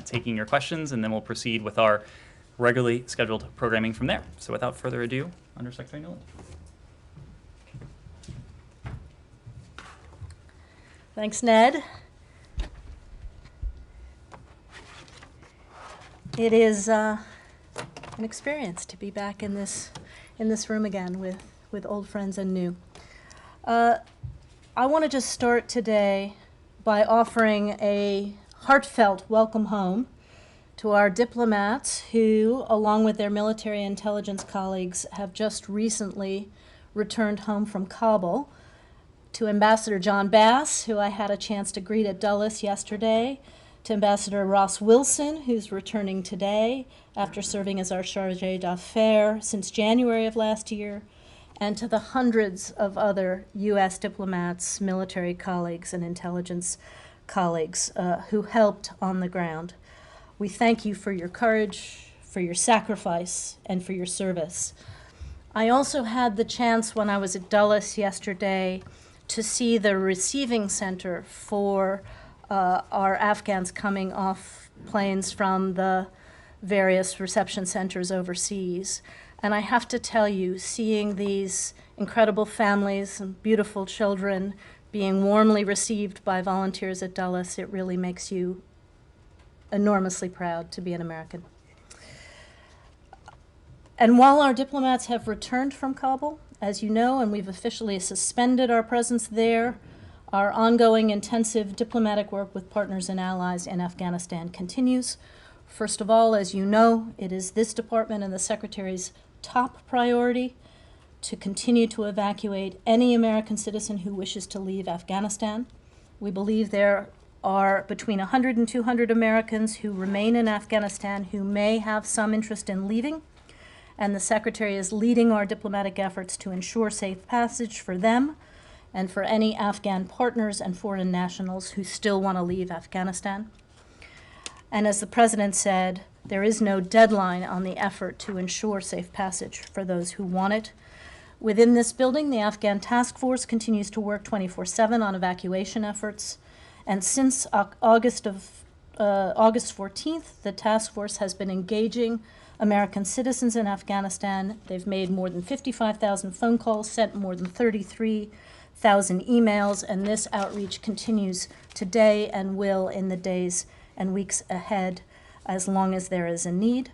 taking your questions, and then we'll proceed with our regularly scheduled programming from there. So without further ado, Undersecretary Nolan. Thanks, Ned. It is an experience to be back in this room again with old friends and new. I want to just start today by offering a heartfelt welcome home to our diplomats who, along with their military intelligence colleagues, have just recently returned home from Kabul. To Ambassador John Bass, who I had a chance to greet at Dulles yesterday, to Ambassador Ross Wilson, who's returning today after serving as our chargé d'affaires since January of last year, and to the hundreds of other U.S. diplomats, military colleagues, and intelligence colleagues who helped on the ground. We thank you for your courage, for your sacrifice, and for your service. I also had the chance when I was at Dulles yesterday to see the receiving center for our Afghans coming off planes from the various reception centers overseas. And I have to tell you, seeing these incredible families and beautiful children being warmly received by volunteers at Dulles, it really makes you enormously proud to be an American. And while our diplomats have returned from Kabul, as you know, and we've officially suspended our presence there, our ongoing intensive diplomatic work with partners and allies in Afghanistan continues. First of all, as you know, it is this department and the Secretary's top priority to continue to evacuate any American citizen who wishes to leave Afghanistan. We believe there are between 100 and 200 Americans who remain in Afghanistan who may have some interest in leaving, and the Secretary is leading our diplomatic efforts to ensure safe passage for them and for any Afghan partners and foreign nationals who still want to leave Afghanistan. And as the President said, there is no deadline on the effort to ensure safe passage for those who want it. Within this building, the Afghan task force continues to work 24/7 on evacuation efforts. And since August 14th, the task force has been engaging American citizens in Afghanistan. They've made more than 55,000 phone calls, sent more than 33,000 emails, and this outreach continues today and will in the days and weeks ahead as long as there is a need.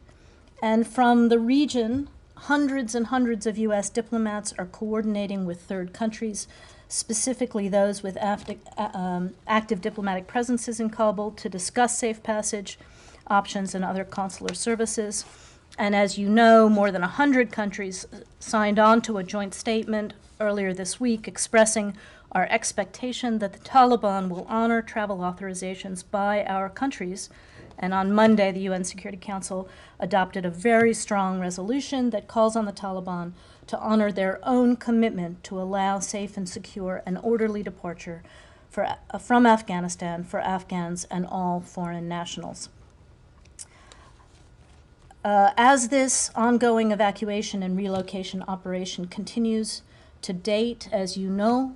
And from the region, hundreds and hundreds of U.S. diplomats are coordinating with third countries, specifically those with active diplomatic presences in Kabul, to discuss safe passage options and other consular services. And as you know, more than 100 countries signed on to a joint statement earlier this week expressing our expectation that the Taliban will honor travel authorizations by our countries. And on Monday, the UN Security Council adopted a very strong resolution that calls on the Taliban to honor their own commitment to allow safe and secure and orderly departure from Afghanistan for Afghans and all foreign nationals. As this ongoing evacuation and relocation operation continues, to date, as you know,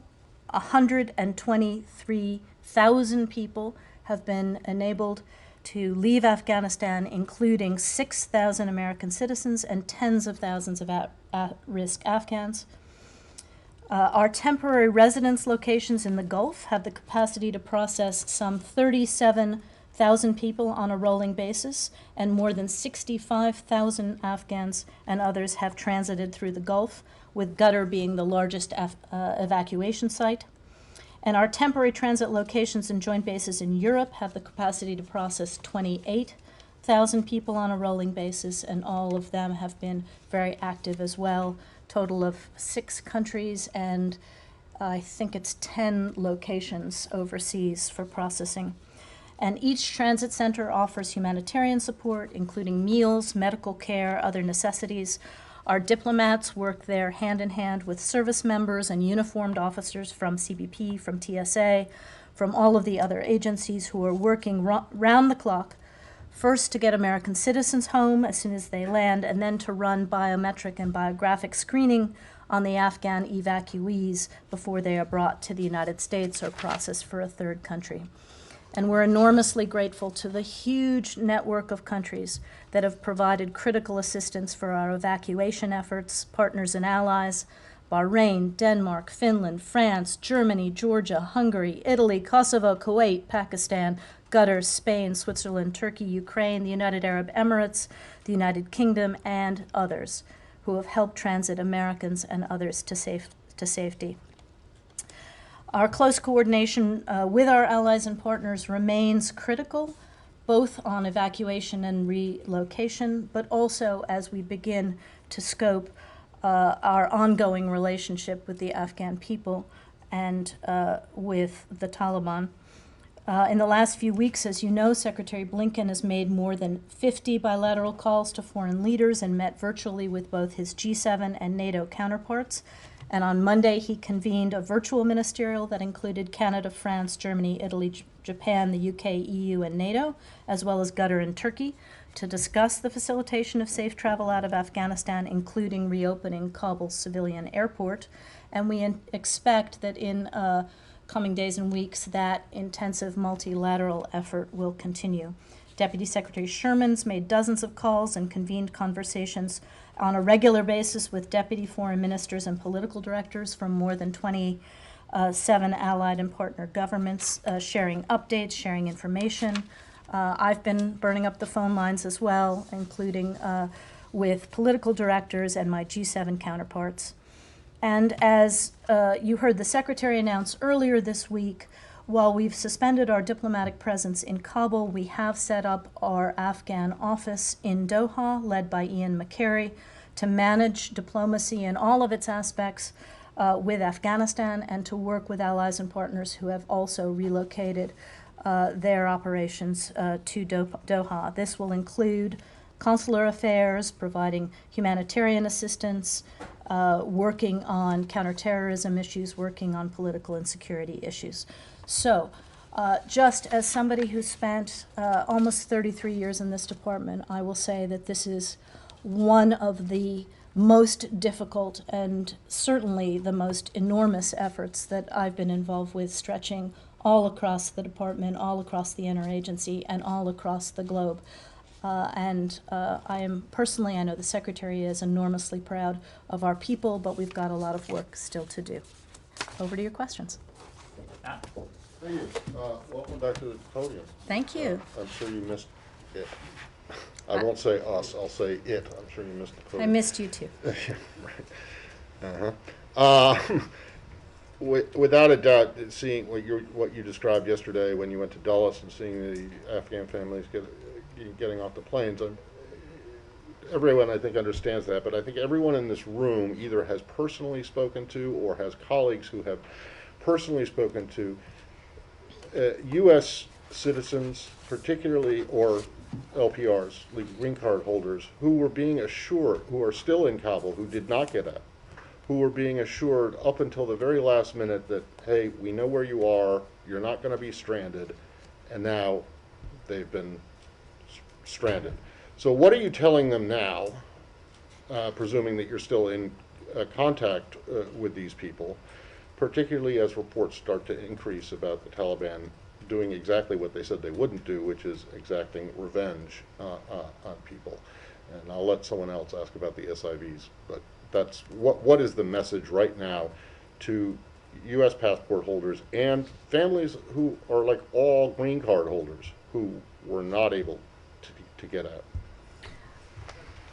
123,000 people have been enabled to leave Afghanistan, including 6,000 American citizens and tens of thousands of at-risk Afghans. Our temporary residence locations in the Gulf have the capacity to process some 37,000 people on a rolling basis, and more than 65,000 Afghans and others have transited through the Gulf, with Qatar being the largest evacuation site. And our temporary transit locations and joint bases in Europe have the capacity to process 28,000 people on a rolling basis, and all of them have been very active as well. Total of 6 countries, and I think it's 10 locations overseas for processing. And each transit center offers humanitarian support, including meals, medical care, other necessities. Our diplomats work there hand in hand with service members and uniformed officers from CBP, from TSA, from all of the other agencies who are working round the clock, first to get American citizens home as soon as they land, and then to run biometric and biographic screening on the Afghan evacuees before they are brought to the United States or processed for a third country. And we're enormously grateful to the huge network of countries that have provided critical assistance for our evacuation efforts, partners and allies: Bahrain, Denmark, Finland, France, Germany, Georgia, Hungary, Italy, Kosovo, Kuwait, Pakistan, Qatar, Spain, Switzerland, Turkey, Ukraine, the United Arab Emirates, the United Kingdom, and others who have helped transit Americans and others to safety. Our close coordination with our allies and partners remains critical, both on evacuation and relocation, but also as we begin to scope our ongoing relationship with the Afghan people and with the Taliban. In the last few weeks, as you know, Secretary Blinken has made more than 50 bilateral calls to foreign leaders and met virtually with both his G7 and NATO counterparts. And on Monday, he convened a virtual ministerial that included Canada, France, Germany, Italy, Japan, the UK, EU, and NATO, as well as Qatar and Turkey, to discuss the facilitation of safe travel out of Afghanistan, including reopening Kabul's civilian airport. And we expect that in coming days and weeks, that intensive multilateral effort will continue. Deputy Secretary Sherman's made dozens of calls and convened conversations on a regular basis with deputy foreign ministers and political directors from more than 27 allied and partner governments, sharing updates, sharing information. I've been burning up the phone lines as well, including with political directors and my G7 counterparts. And as you heard the Secretary announce earlier this week, while we've suspended our diplomatic presence in Kabul, we have set up our Afghan office in Doha, led by Ian McCary, to manage diplomacy in all of its aspects with Afghanistan and to work with allies and partners who have also relocated their operations to Doha. This will include consular affairs, providing humanitarian assistance, working on counterterrorism issues, working on political and security issues. So, just as somebody who spent almost 33 years in this department, I will say that this is one of the most difficult and certainly the most enormous efforts that I've been involved with, stretching all across the department, all across the interagency, and all across the globe. I am personally, I know the Secretary is enormously proud of our people, but we've got a lot of work still to do. Over to your questions. Matt? Thank you. Welcome back to the podium. Thank you. I'm sure you missed it. I won't say us, I'll say it. I'm sure you missed the podium. I missed you too. Right. Without a doubt, seeing what you described yesterday when you went to Dulles and seeing the Afghan families getting off the planes, everyone I think understands that, but I think everyone in this room either has personally spoken to or has colleagues who have personally spoken to U.S. citizens, particularly, or LPRs, legal green card holders, who were being assured, who are still in Kabul, who did not get out, who were being assured up until the very last minute that, hey, we know where you are, you're not going to be stranded, and now they've been stranded. So what are you telling them now, presuming that you're still in contact with these people, particularly as reports start to increase about the Taliban doing exactly what they said they wouldn't do, which is exacting revenge on people? And I'll let someone else ask about the SIVs, but that's what is the message right now to U.S. passport holders and families who are like all green card holders who were not able to get out?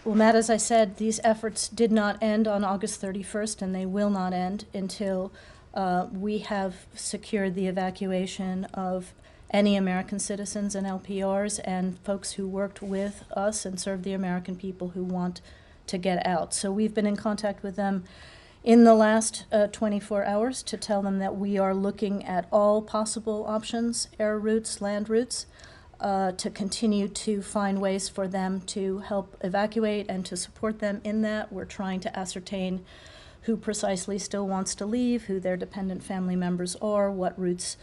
Well, Matt, as I said, these efforts did not end on August 31st, and they will not end until we have secured the evacuation of any American citizens and LPRs and folks who worked with us and served the American people who want to get out. So we've been in contact with them in the last 24 hours to tell them that we are looking at all possible options, air routes, land routes, to continue to find ways for them to help evacuate and to support them in that. We're trying to ascertain who precisely still wants to leave, who their dependent family members are, what routes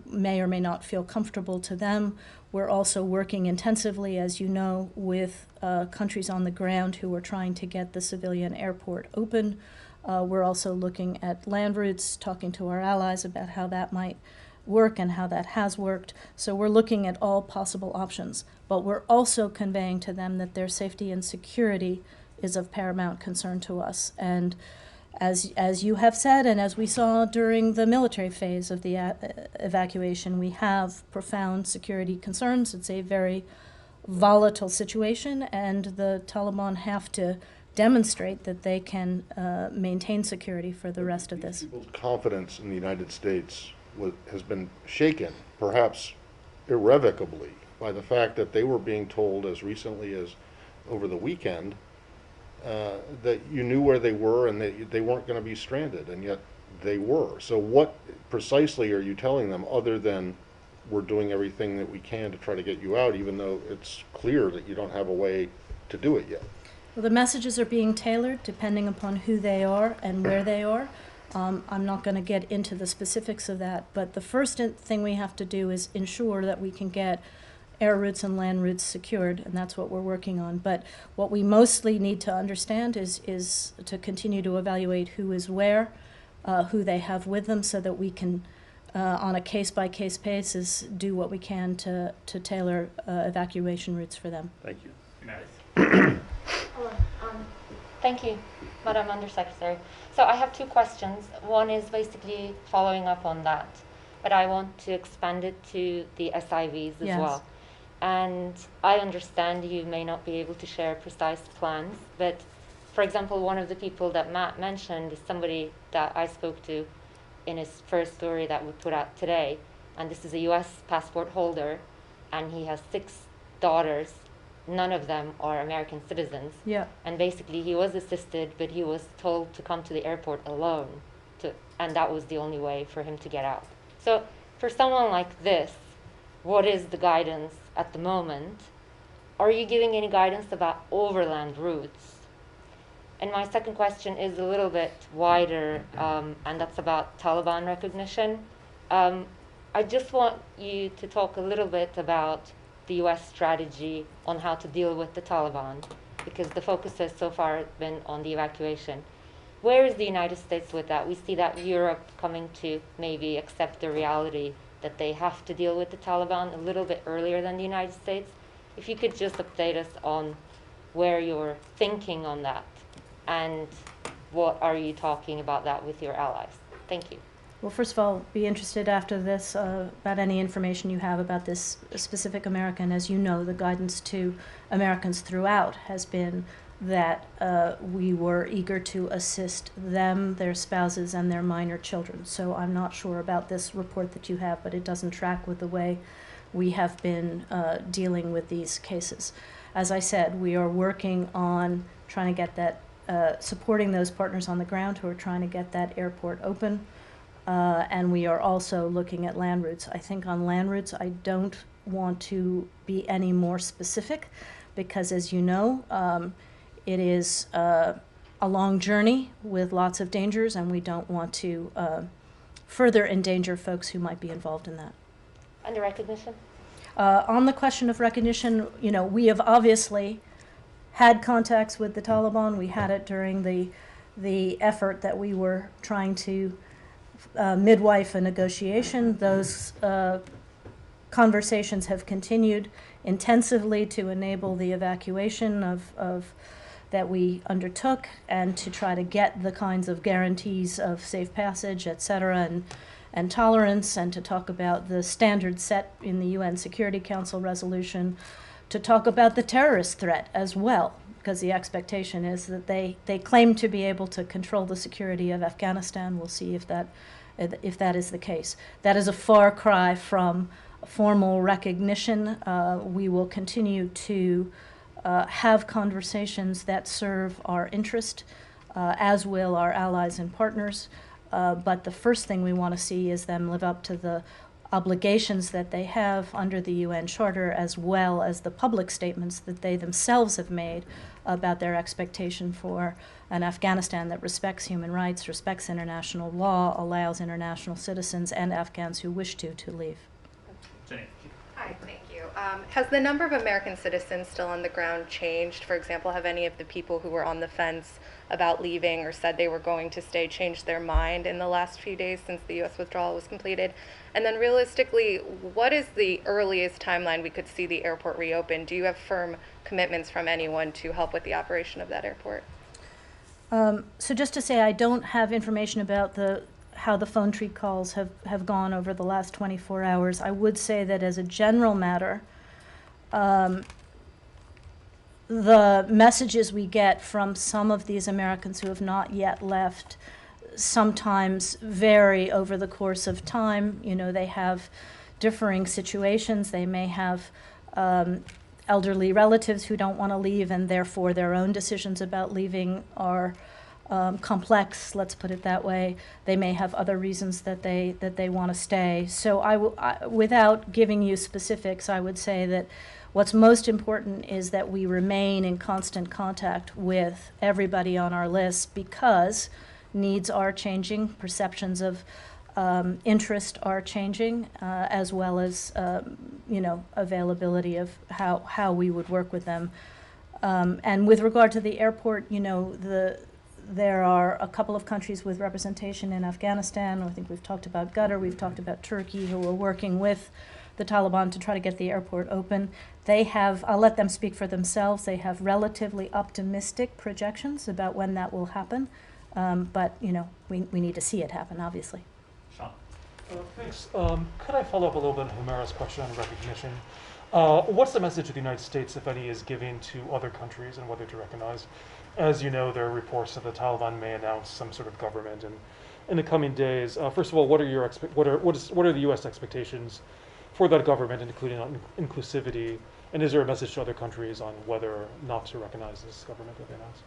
may or may not feel comfortable to them. We're also working intensively, as you know, with countries on the ground who are trying to get the civilian airport open. We're also looking at land routes, talking to our allies about how that might work and how that has worked. So we're looking at all possible options, but we're also conveying to them that their safety and security is of paramount concern to us. And as you have said, and as we saw during the military phase of the evacuation, we have profound security concerns. It's a very volatile situation, and the Taliban have to demonstrate that they can maintain security for the rest of this. People's confidence in the United States has been shaken, perhaps irrevocably, by the fact that they were being told as recently as over the weekend that you knew where they were and they weren't going to be stranded, and yet they were. So what precisely are you telling them other than we're doing everything that we can to try to get you out, even though it's clear that you don't have a way to do it yet? Well, the messages are being tailored depending upon who they are and where they are. I'm not going to get into the specifics of that, but the first thing we have to do is ensure that we can get air routes and land routes secured, and that's what we're working on. But what we mostly need to understand is to continue to evaluate who is where, who they have with them, so that we can, on a case-by-case basis, do what we can to tailor evacuation routes for them. Thank you. Hello. Thank you, Madam Undersecretary. So I have two questions. One is basically following up on that, but I want to expand it to the SIVs as Yes. well. And I understand you may not be able to share precise plans, but for example, one of the people that Matt mentioned is somebody that I spoke to in his first story that we put out today. And this is a US passport holder, and he has 6 daughters. None of them are American citizens. Yeah. And basically he was assisted, but he was told to come to the airport alone, and that was the only way for him to get out. So for someone like this, what is the guidance at the moment? Are you giving any guidance about overland routes? And my second question is a little bit wider, and that's about Taliban recognition. I just want you to talk a little bit about the US strategy on how to deal with the Taliban, because the focus has so far been on the evacuation. Where is the United States with that? We see that Europe coming to maybe accept the reality that they have to deal with the Taliban a little bit earlier than the United States. If you could just update us on where you're thinking on that, and what are you talking about that with your allies? Thank you. Well, first of all, be interested after this about any information you have about this specific American. As you know, the guidance to Americans throughout has been that we were eager to assist them, their spouses, and their minor children. So I'm not sure about this report that you have, but it doesn't track with the way we have been dealing with these cases. As I said, we are working on trying to get that, supporting those partners on the ground who are trying to get that airport open. And we are also looking at land routes. I think on land routes, I don't want to be any more specific because, as you know, it is a long journey with lots of dangers, and we don't want to further endanger folks who might be involved in that. And the recognition? On the question of recognition, you know, we have obviously had contacts with the Taliban. We had it during the effort that we were trying to midwife a negotiation. Those conversations have continued intensively to enable the evacuation of that we undertook, and to try to get the kinds of guarantees of safe passage, et cetera, and tolerance, and to talk about the standards set in the UN Security Council resolution, to talk about the terrorist threat as well, because the expectation is that they claim to be able to control the security of Afghanistan. We'll see if that is the case. That is a far cry from formal recognition. We will continue to have conversations that serve our interest, as will our allies and partners. But the first thing we want to see is them live up to the obligations that they have under the UN Charter, as well as the public statements that they themselves have made about their expectation for an Afghanistan that respects human rights, respects international law, allows international citizens and Afghans who wish to leave. Jenny. Hi, thank you. Has the number of American citizens still on the ground changed? For example, have any of the people who were on the fence about leaving or said they were going to stay changed their mind in the last few days since the U.S. withdrawal was completed? And then realistically, what is the earliest timeline we could see the airport reopen? Do you have firm commitments from anyone to help with the operation of that airport? So just to say, I don't have information about how the phone tree calls have gone over the last 24 hours. I would say that as a general matter, the messages we get from some of these Americans who have not yet left sometimes vary over the course of time. You know, they have differing situations. They may have elderly relatives who don't want to leave, and therefore their own decisions about leaving are complex, let's put it that way. They may have other reasons that they want to stay. So without giving you specifics, I would say that what's most important is that we remain in constant contact with everybody on our list, because needs are changing, perceptions of interest are changing, as well as availability of how we would work with them. And with regard to the airport, there are a couple of countries with representation in Afghanistan. I think we've talked about Qatar, we've talked about Turkey, who are working with the Taliban to try to get the airport open. They have, I'll let them speak for themselves, they have relatively optimistic projections about when that will happen. But we need to see it happen, obviously. Sean. Thanks. Could I follow up a little bit on Humera's question on recognition? What's the message the United States, if any, is giving to other countries and whether to recognize? As you know, there are reports that the Taliban may announce some sort of government in the coming days. First of all, what are the U.S. expectations for that government, including on inclusivity? And is there a message to other countries on whether or not to recognize this government that they announced?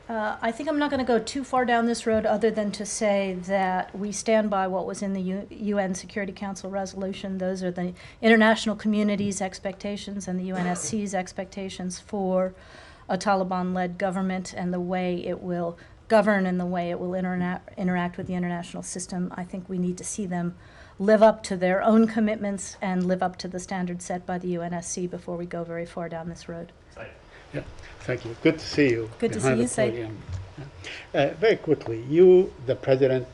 I think I'm not going to go too far down this road other than to say that we stand by what was in the UN Security Council resolution. Those are the international community's expectations and the UNSC's expectations for a Taliban-led government and the way it will govern and the way it will interact with the international system. I think we need to see them live up to their own commitments and live up to the standards set by the UNSC before we go very far down this road. Yeah, thank you. Good to see you. Good to see you, Said. Very quickly, you, the President,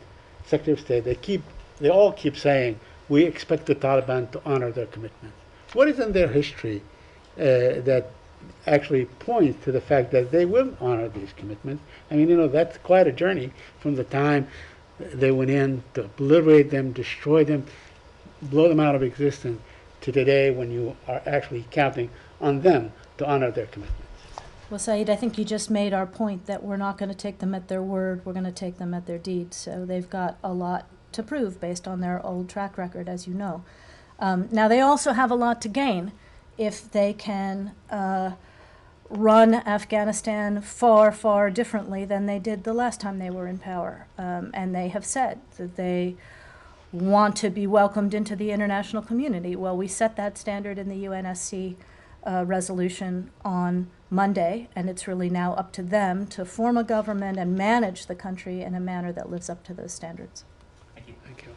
Secretary of State, they all keep saying, we expect the Taliban to honor their commitments. What is in their history that actually points to the fact that they will honor these commitments? I mean, that's quite a journey from the time they went in to obliterate them, destroy them, blow them out of existence, to today when you are actually counting on them to honor their commitments. Well, Saeed, I think you just made our point that we're not going to take them at their word, we're going to take them at their deeds. So they've got a lot to prove based on their old track record, as you know. Now, they also have a lot to gain if they can run Afghanistan far, far differently than they did the last time they were in power. And they have said that they want to be welcomed into the international community. Well, we set that standard in the UNSC resolution on Monday, and it's really now up to them to form a government and manage the country in a manner that lives up to those standards. Thank you. Thank you.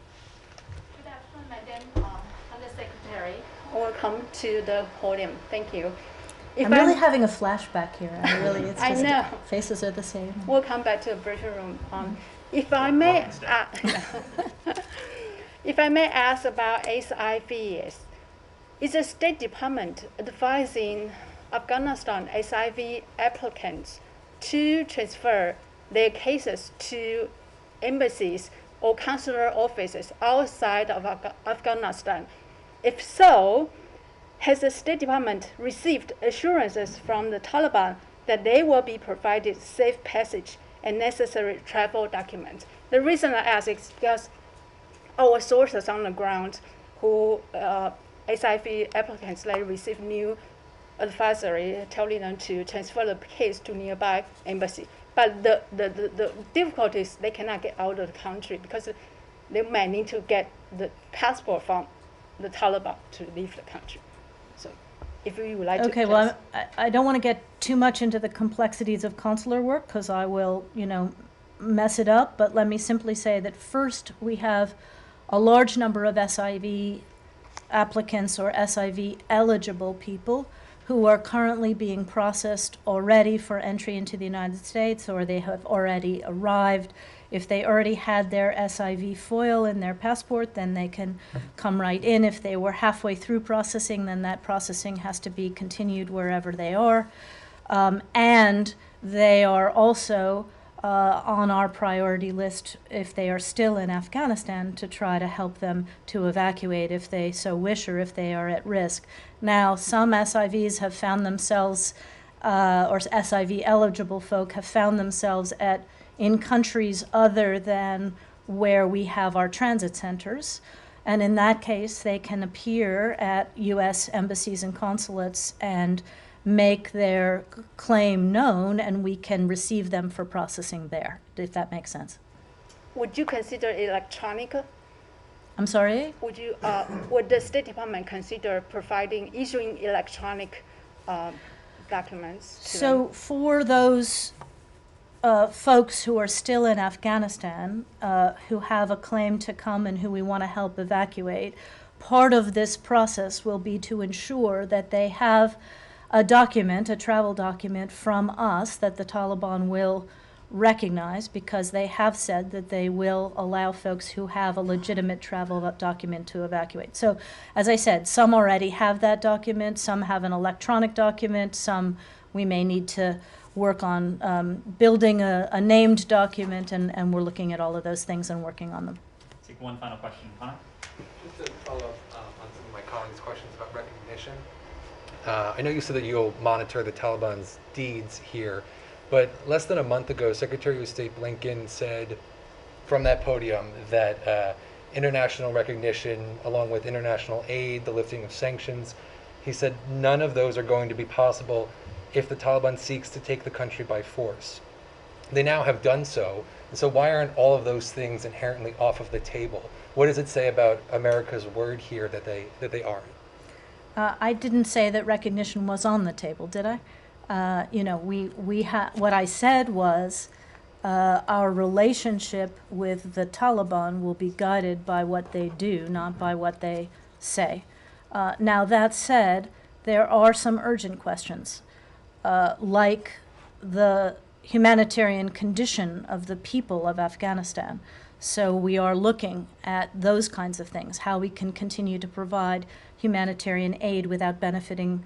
Good afternoon, Madam Undersecretary. Welcome to the podium. Thank you. I'm really having a flashback here. It's I just know. Faces are the same. We'll come back to the briefing room. If I may, if I may ask about SIVs, is the State Department advising Afghanistan SIV applicants to transfer their cases to embassies or consular offices outside of Afghanistan? If so, has the State Department received assurances from the Taliban that they will be provided safe passage and necessary travel documents? The reason I ask is because our sources on the ground who SIV applicants, they receive new advisory telling them to transfer the case to nearby embassy. But the difficulty is they cannot get out of the country because they might need to get the passport from the Taliban to leave the country. So if you would like to. Okay, well, I don't want to get too much into the complexities of consular work because I will, mess it up. But let me simply say that first we have a large number of SIV applicants or SIV eligible people who are currently being processed already for entry into the United States, or they have already arrived. If they already had their SIV foil in their passport, then they can come right in. If they were halfway through processing, then that processing has to be continued wherever they are. And they are also on our priority list if they are still in Afghanistan to try to help them to evacuate if they so wish or if they are at risk. Now, some SIVs have found themselves, or SIV eligible folk have found themselves in countries other than where we have our transit centers. And in that case, they can appear at U.S. embassies and consulates and make their claim known, and we can receive them for processing there, if that makes sense. Would you consider electronic? I'm sorry? Would the State Department consider issuing electronic documents to So them? for those folks who are still in Afghanistan, who have a claim to come and who we want to help evacuate, part of this process will be to ensure that they have a document, a travel document from us that the Taliban will recognize, because they have said that they will allow folks who have a legitimate travel document to evacuate. So, as I said, some already have that document, some have an electronic document, some we may need to work on building a named document, and we're looking at all of those things and working on them. Take one final question, Connor. Just to follow up on some of my colleagues' questions about recognition. I know you said that you'll monitor the Taliban's deeds here, but less than a month ago, Secretary of State Blinken said from that podium that international recognition, along with international aid, the lifting of sanctions, he said none of those are going to be possible if the Taliban seeks to take the country by force. They now have done so, and so why aren't all of those things inherently off of the table? What does it say about America's word here that they aren't? I didn't say that recognition was on the table, did I? What I said was our relationship with the Taliban will be guided by what they do, not by what they say. Now, that said, there are some urgent questions, like the humanitarian condition of the people of Afghanistan. So we are looking at those kinds of things, how we can continue to provide humanitarian aid without benefiting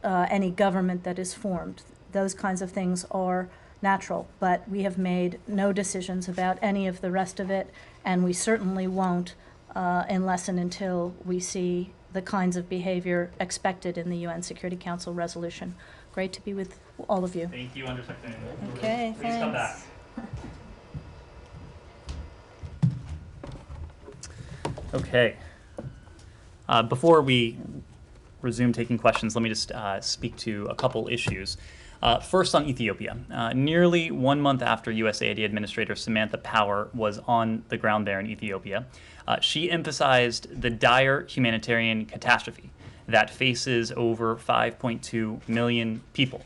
any government that is formed. Those kinds of things are natural, but we have made no decisions about any of the rest of it, and we certainly won't unless and until we see the kinds of behavior expected in the UN Security Council resolution. Great to be with all of you. Thank you, Undersecretary. Okay, Please come back. Okay. Before we resume taking questions, let me just speak to a couple issues. First, on Ethiopia. Nearly 1 month after USAID Administrator Samantha Power was on the ground there in Ethiopia, she emphasized the dire humanitarian catastrophe that faces over 5.2 million people.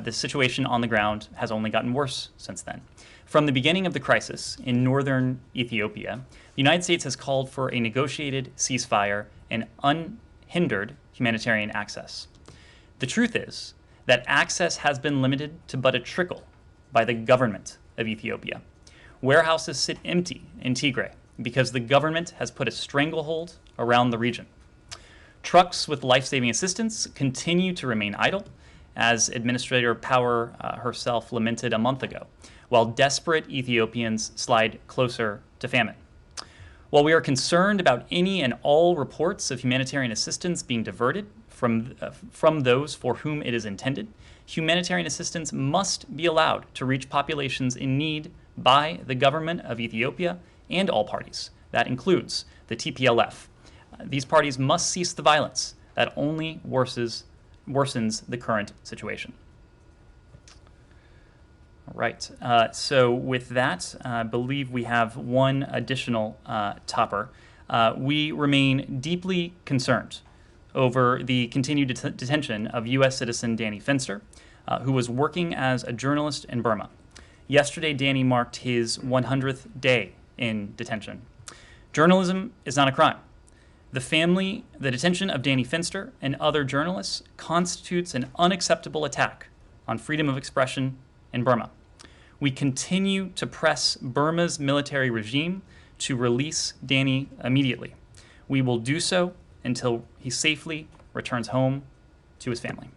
The situation on the ground has only gotten worse since then. From the beginning of the crisis in northern Ethiopia, the United States has called for a negotiated ceasefire and unhindered humanitarian access. The truth is that access has been limited to but a trickle by the government of Ethiopia. Warehouses sit empty in Tigray because the government has put a stranglehold around the region. Trucks with life-saving assistance continue to remain idle, as Administrator Power herself lamented a month ago, while desperate Ethiopians slide closer to famine. While we are concerned about any and all reports of humanitarian assistance being diverted from those for whom it is intended, humanitarian assistance must be allowed to reach populations in need by the government of Ethiopia and all parties. That includes the TPLF. These parties must cease the violence that only worsens the current situation. All right, so with that, I believe we have one additional topper. We remain deeply concerned over the continued detention of U.S. citizen Danny Fenster, who was working as a journalist in Burma. Yesterday, Danny marked his 100th day in detention. Journalism is not a crime. The detention of Danny Finster and other journalists constitutes an unacceptable attack on freedom of expression in Burma. We continue to press Burma's military regime to release Danny immediately. We will do so until he safely returns home to his family.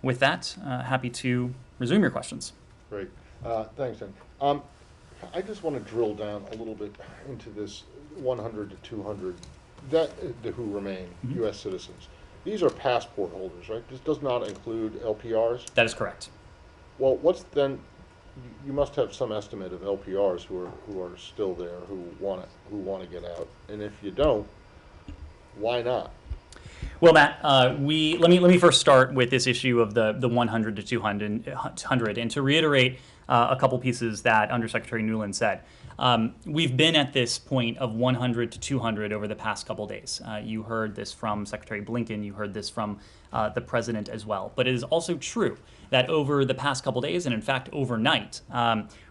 With that, happy to resume your questions. Great. Thanks, Ed. I just want to drill down a little bit into this 100 to 200 who remain U.S. citizens. These are passport holders, right? This does not include LPRs? That is correct. Well, what's then, you must have some estimate of LPRs who are still there, who want to get out. And if you don't, why not? Well, Matt, let me first start with this issue of the 100 to 200, and to reiterate a couple pieces that Undersecretary Nuland said. We've been at this point of 100 to 200 over the past couple days. You heard this from Secretary Blinken. You heard this from the president as well. But it is also true that over the past couple days, and in fact overnight,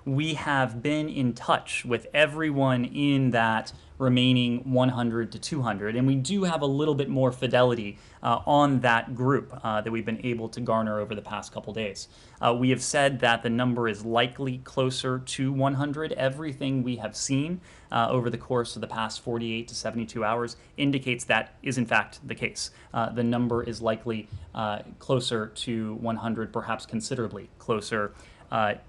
we have been in touch with everyone in that remaining 100 to 200, and we do have a little bit more fidelity on that group that we've been able to garner over the past couple days. We have said that the number is likely closer to 100. Everything we have seen over the course of the past 48 to 72 hours indicates that is in fact the case. The number is likely closer to 100, perhaps considerably closer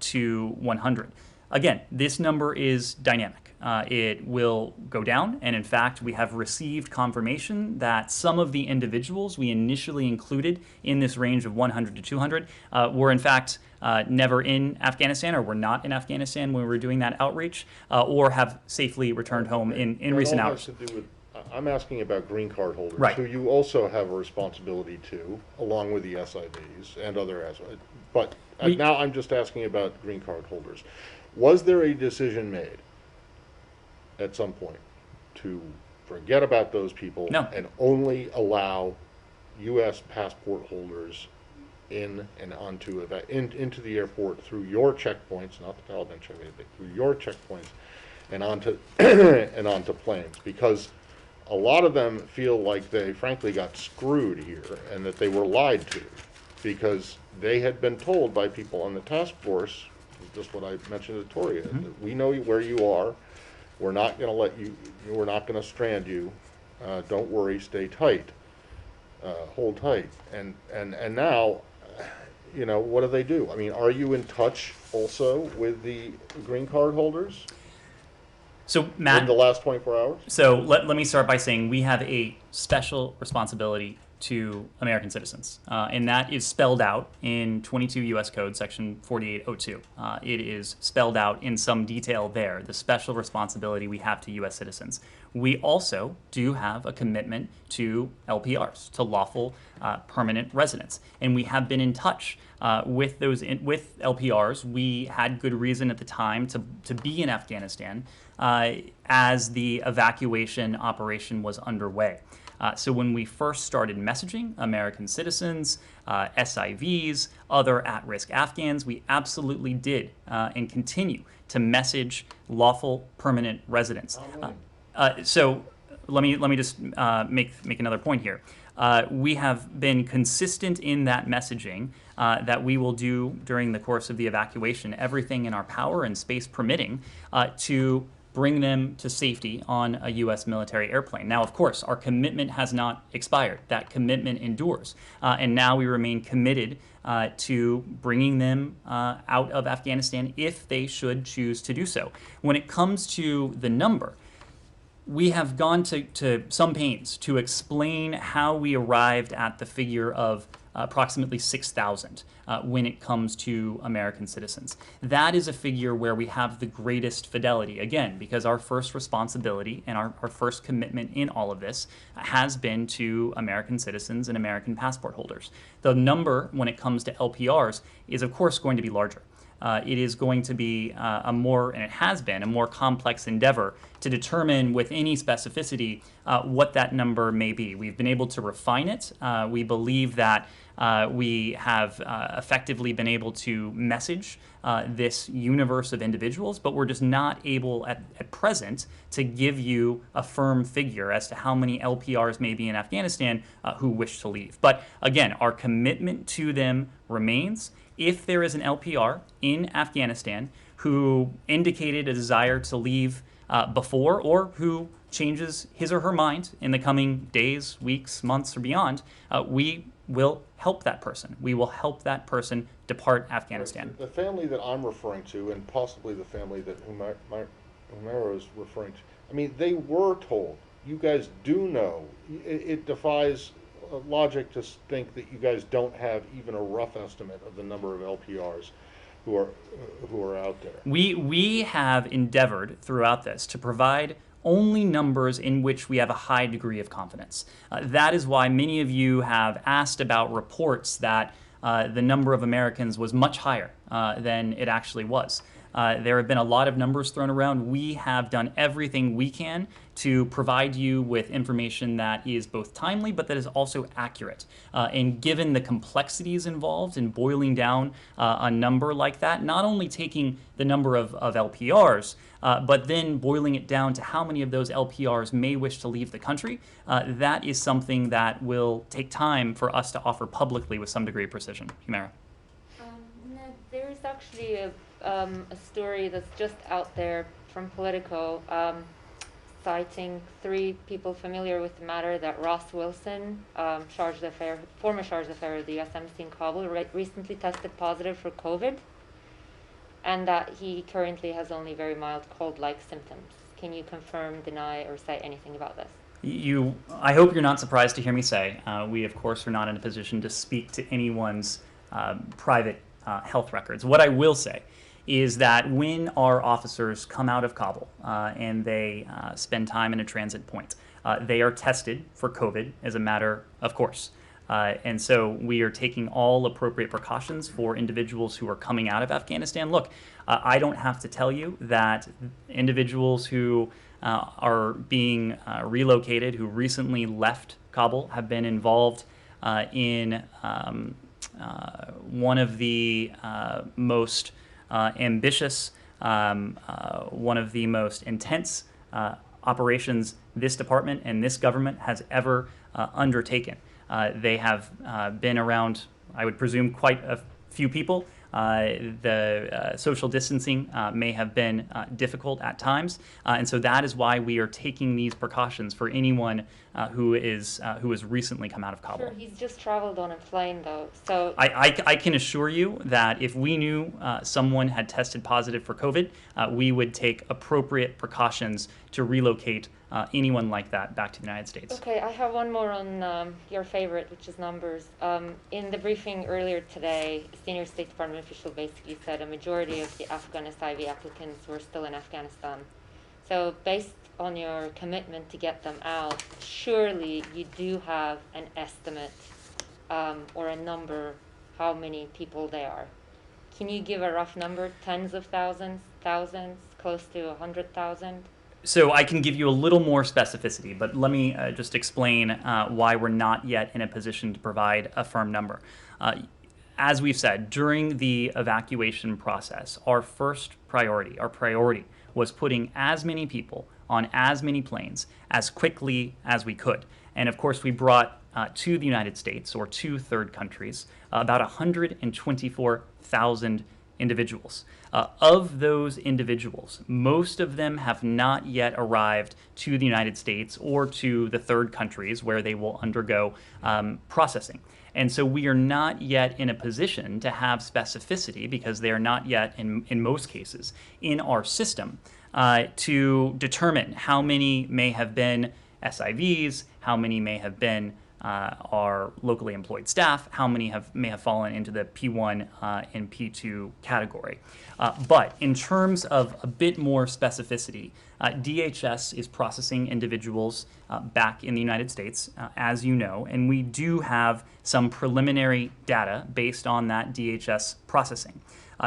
to 100. Again, this number is dynamic. It will go down, and in fact, we have received confirmation that some of the individuals we initially included in this range of 100 to 200 were in fact never in Afghanistan, or were not in Afghanistan when we were doing that outreach, or have safely returned home in recent hours. I'm asking about green card holders, right, who you also have a responsibility to, along with the SIVs and other SIVs. But now I'm just asking about green card holders. Was there a decision made at some point to forget about those people and only allow U.S. passport holders in and into the airport through your checkpoints, not the Taliban checkpoints, but through your checkpoints and onto and onto planes? Because a lot of them feel like they frankly got screwed here and that they were lied to, because they had been told by people on the task force, just what I mentioned to Toria, that we know where you are. We're not going to let you, we're not going to strand you. Don't worry, stay tight, hold tight. And now, what do they do? I mean, are you in touch also with the green card holders? So, Matt, in the last 24 hours? So let me start by saying we have a special responsibility to American citizens, and that is spelled out in 22 U.S. Code, Section 4802. It is spelled out in some detail there, the special responsibility we have to U.S. citizens. We also do have a commitment to LPRs, to lawful permanent residents, and we have been in touch with with LPRs. We had good reason at the time to be in Afghanistan as the evacuation operation was underway. So when we first started messaging American citizens, SIVs, other at-risk Afghans, we absolutely did and continue to message lawful permanent residents. So let me just make another point here. We have been consistent in that messaging that we will do during the course of the evacuation, everything in our power and space permitting to bring them to safety on a U.S. military airplane. Now, of course, our commitment has not expired. That commitment endures. And now we remain committed to bringing them out of Afghanistan if they should choose to do so. When it comes to the number, we have gone to some pains to explain how we arrived at the figure of approximately 6,000 when it comes to American citizens. That is a figure where we have the greatest fidelity, again, because our first responsibility and our first commitment in all of this has been to American citizens and American passport holders. The number, when it comes to LPRs, is of course going to be larger. It is going to be and it has been, a more complex endeavor to determine with any specificity what that number may be. We've been able to refine it. We believe that we have effectively been able to message this universe of individuals, but we're just not able at present to give you a firm figure as to how many LPRs may be in Afghanistan who wish to leave. But again, our commitment to them remains. If there is an LPR in Afghanistan who indicated a desire to leave before, or who changes his or her mind in the coming days, weeks, months, or beyond, we will help that person. We will help that person depart Afghanistan. The family that I'm referring to, and possibly the family that Humera is referring to, I mean, they were told, you guys do know. It defies logic to think that you guys don't have even a rough estimate of the number of LPRs who are out there. We have endeavored throughout this to provide only numbers in which we have a high degree of confidence. That is why many of you have asked about reports that the number of Americans was much higher than it actually was. There have been a lot of numbers thrown around. We have done everything we can to provide you with information that is both timely, but that is also accurate. And given the complexities involved in boiling down a number like that, not only taking the number of LPRs, but then boiling it down to how many of those LPRs may wish to leave the country, that is something that will take time for us to offer publicly with some degree of precision. Humera. Ned, there's actually a story that's just out there from Politico, citing 3 people familiar with the matter, that Ross Wilson, former charge d'affaires of the U.S. Embassy in Kabul, recently tested positive for COVID, and that he currently has only very mild cold-like symptoms. Can you confirm, deny, or say anything about this? I hope you're not surprised to hear me say, we of course are not in a position to speak to anyone's private health records. What I will say is that when our officers come out of Kabul and they spend time in a transit point, they are tested for COVID as a matter of course. And so we are taking all appropriate precautions for individuals who are coming out of Afghanistan. Look, I don't have to tell you that individuals who are being relocated, who recently left Kabul, have been involved in one of the most ambitious, one of the most intense operations this department and this government has ever undertaken. They have been around, I would presume, quite a few people. The social distancing may have been difficult at times, and so that is why we are taking these precautions for anyone who has recently come out of Kabul. Sure, he's just traveled on a plane, though. So I can assure you that if we knew someone had tested positive for COVID, we would take appropriate precautions to relocate anyone like that back to the United States. Okay, I have one more on your favorite, which is numbers. In the briefing earlier today, a senior State Department official basically said a majority of the Afghan SIV applicants were still in Afghanistan. So based on your commitment to get them out, surely you do have an estimate or a number how many people they are. Can you give a rough number? Tens of thousands, thousands, close to 100,000? So I can give you a little more specificity, but let me just explain why we're not yet in a position to provide a firm number. As we've said, during the evacuation process, our priority was putting as many people on as many planes as quickly as we could. And of course, we brought to the United States, or to third countries, about 124,000 individuals. Of those individuals, most of them have not yet arrived to the United States or to the third countries where they will undergo processing. And so we are not yet in a position to have specificity, because they are not yet, in most cases, in our system, to determine how many may have been SIVs, how many may have been our locally employed staff, how many may have fallen into the P1 and P2 category. But in terms of a bit more specificity, DHS is processing individuals back in the United States, as you know, and we do have some preliminary data based on that DHS processing.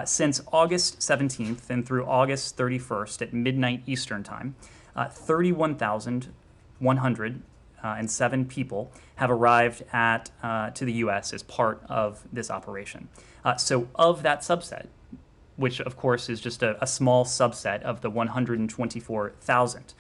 Since August 17th and through August 31st at midnight Eastern Time, 31,107 people have arrived to the U.S. as part of this operation. So of that subset, which of course is just a small subset of the 124,000,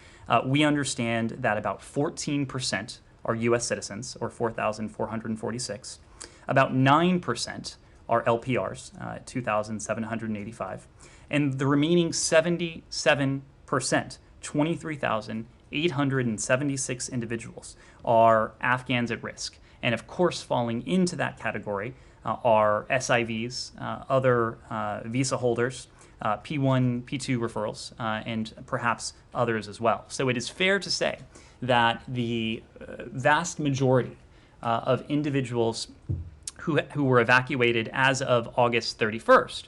we understand that about 14% are U.S. citizens, or 4,446. About 9% are LPRs, 2,785. And the remaining 77%, 23,876 individuals, are Afghans at risk. And of course, falling into that category are SIVs, other visa holders, P1, P2 referrals, and perhaps others as well. So it is fair to say that the vast majority of individuals who were evacuated as of August 31st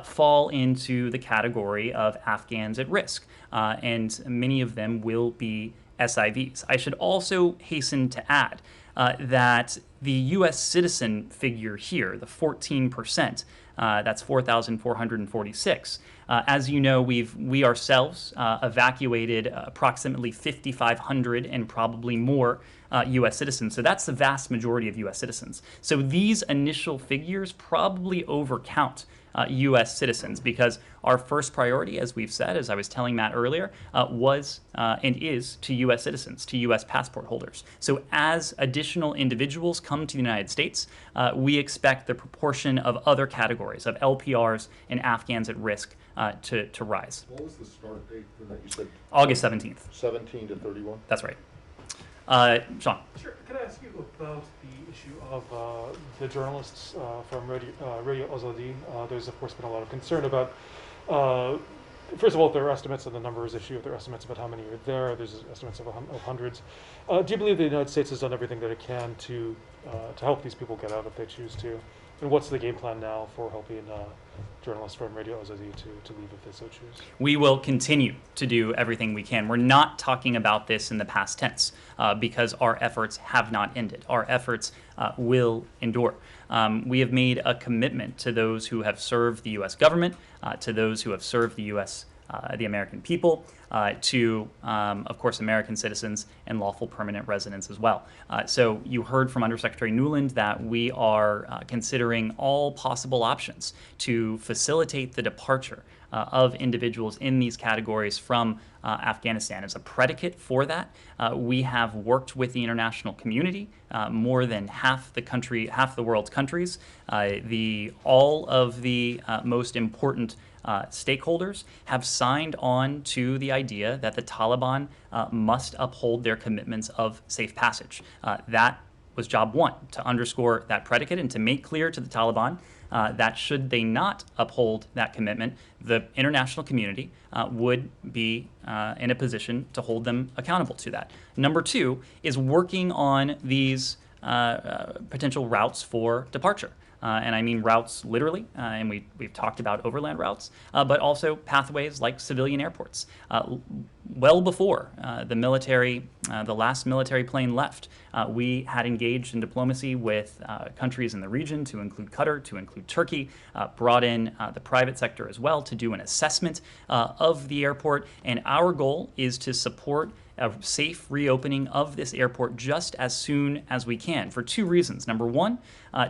fall into the category of Afghans at risk, and many of them will be SIVs. I should also hasten to add that the U.S. citizen figure here, the 14%, that's 4,446. As you know, we ourselves evacuated approximately 5,500 and probably more U.S. citizens. So that's the vast majority of U.S. citizens. So these initial figures probably overcount U.S. citizens, because our first priority, as we've said, as I was telling Matt earlier, was and is to U.S. citizens, to U.S. passport holders. So as additional individuals come to the United States, we expect the proportion of other categories of LPRs and Afghans at risk to rise. What was the start date for that? You said August 17th. 17 to 31? That's right. Sean. Sure. Can I ask you about the issue of the journalists from Radio Azadi? There's, of course, been a lot of concern about, first of all, their estimates, and the numbers issue, their estimates about how many are there. There's estimates of hundreds. Do you believe the United States has done everything that it can to help these people get out if they choose to? And what's the game plan now for helping journalists from Radio Azadi to leave if they so choose? We will continue to do everything we can. We're not talking about this in the past tense because our efforts have not ended. Our efforts will endure. We have made a commitment to those who have served the U.S. government, to those who have served the U.S. The American people, to, of course, American citizens and lawful permanent residents as well. So you heard from Undersecretary Nuland that we are considering all possible options to facilitate the departure of individuals in these categories from Afghanistan. As a predicate for that, we have worked with the international community, more than half the world's countries, all of the most important stakeholders have signed on to the idea that the Taliban must uphold their commitments of safe passage. That was job one, to underscore that predicate and to make clear to the Taliban that should they not uphold that commitment, the international community would be in a position to hold them accountable to that. Number two is working on these potential routes for departure. And I mean routes literally, and we've talked about overland routes, but also pathways like civilian airports. Well before the last military plane left, we had engaged in diplomacy with countries in the region, to include Qatar, to include Turkey, brought in the private sector as well to do an assessment of the airport, and our goal is to support a safe reopening of this airport just as soon as we can, for two reasons. Number one,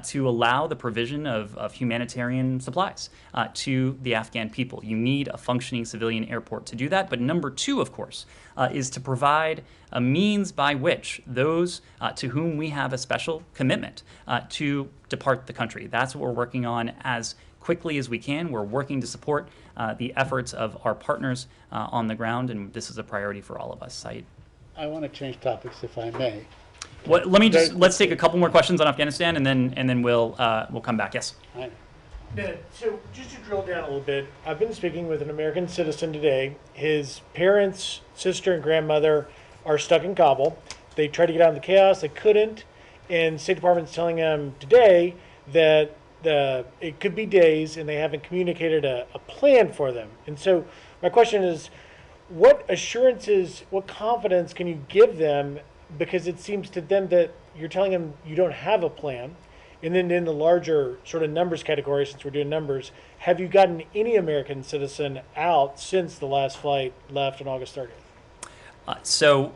to allow the provision of humanitarian supplies to the Afghan people. You need a functioning civilian airport to do that. But number two, of course, is to provide a means by which those to whom we have a special commitment to depart the country. That's what we're working on as quickly as we can. We're working to support the efforts of our partners on the ground, and this is a priority for all of us. Saeed. I want to change topics, if I may. Let's take a couple more questions on Afghanistan, and then we'll come back. Yes. Ned, so just to drill down a little bit, I've been speaking with an American citizen today. His parents, sister, and grandmother are stuck in Kabul. They tried to get out of the chaos, they couldn't, and State Department's telling them today that it could be days, and they haven't communicated a plan for them. And so my question is, what assurances, what confidence can you give them? Because it seems to them that you're telling them you don't have a plan. And then in the larger sort of numbers category, since we're doing numbers, have you gotten any American citizen out since the last flight left on August 30th? So